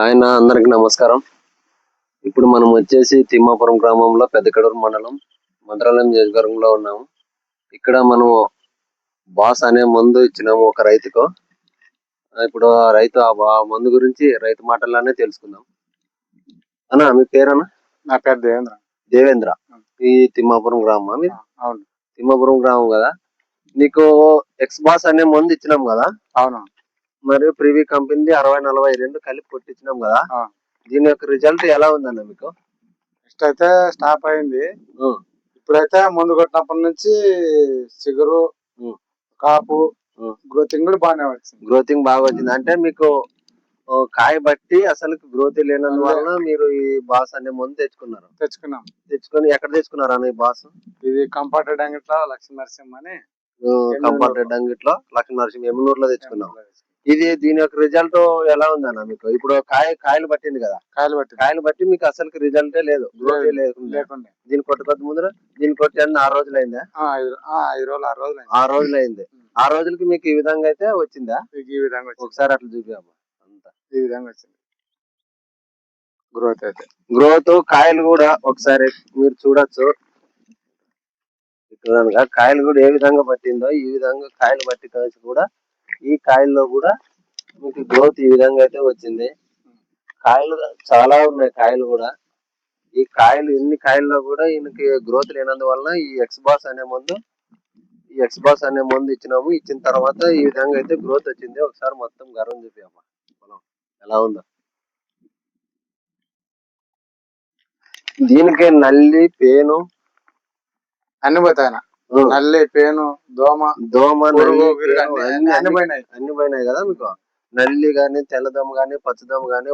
అందరికి నమస్కారం. ఇప్పుడు మనం వచ్చేసి తిమ్మాపురం గ్రామంలో పెద్దకడూరు మండలం మంత్రాలయం నియోజకవర్గంలో ఉన్నాము. ఇక్కడ మనం బాస్ అనే మందు ఇచ్చినాము ఒక రైతుకు. ఇప్పుడు ఆ రైతు ఆ మందు గురించి రైతు మాటల్లోనే తెలుసుకుందాం. అన్నా మీ పేరన్నా? నా పేరు దేవేంద్ర. దేవేంద్ర. ఈ తిమ్మాపురం గ్రామం మీరు? అవును, తిమ్మాపురం గ్రామం కదా. నీకు ఎక్స్ బాస్ అనే మందు ఇచ్చినాం కదా. అవును. మరియు ప్రివీ కంపెనీ 60-42 కలిపి కొట్టించినాం కదా. దీని యొక్క రిజల్ట్ ఎలా ఉందన్న మీకు? నెక్స్ట్ అయితే స్టాప్ అయింది. ఇప్పుడైతే ముందు కొట్టినప్పటి నుంచి చిగురు, కాపు, గ్రోతింగ్ కూడా బాగానే వచ్చింది. గ్రోతింగ్ బాగా వచ్చింది అంటే మీకు కాయ బట్టి అసలు గ్రోత్ లేనందువల్ల మీరు ఈ బాస్ అనే మందు తెచ్చుకొని ఎక్కడ తెచ్చుకున్నారు అన్న ఈ బాస్? ఇది కంపార్టెడ్ అంగిట్లో లక్ష్మీ నరసింహ అని కంపార్టెడ్ అంగిట్లో లక్ష్మీ నరసింహ ఎమ్మెనూరులో తెచ్చుకున్నాం. ఇది దీని యొక్క రిజల్ట్ ఎలా ఉందన్న మీకు? ఇప్పుడు కాయలు పట్టింది కదా. కాయలు బట్టి మీకు అసలు రిజల్టే లేదు, గ్రోత్ లేకుండా. దీన్ని కొట్టుకొద్ద ముందర దీన్ని కొట్టి 6 రోజులు అయిందా? 6 రోజులు అయింది. 6 రోజులకి మీకు ఈ విధంగా అయితే వచ్చిందా? ఈ విధంగా ఒకసారి అట్లా చూపాము. అంతా ఈ విధంగా వచ్చింది గ్రోత్. కాయలు కూడా ఒకసారి మీరు చూడొచ్చు. ఇక్కడ కాయలు కూడా ఏ విధంగా పట్టిందో ఈ విధంగా కాయలు పట్టి కలిసి కూడా ఈ కాయల్లో కూడా మీకు గ్రోత్ ఈ విధంగా అయితే వచ్చింది. కాయలు చాలా ఉన్నాయి. కాయలు కూడా ఈ కాయలు ఎన్ని కాయల్లో కూడా ఈయనకి గ్రోత్ లేనందువలన ఈ ఎక్స్ బాస్ అనే మందు ఇచ్చినాము. ఇచ్చిన తర్వాత ఈ విధంగా అయితే గ్రోత్ వచ్చింది. ఒకసారి మొత్తం గర్వం చూపియమ్మా పొలం ఎలా ఉందో. దీనికి నల్లి, పేను అన్ని పోతాయి. నల్లి, పేను, దోమ అన్ని పోయినాయి కదా మీకు. నల్లి గాని, తెల్లదోమ గాని, పచ్చదోమ గాని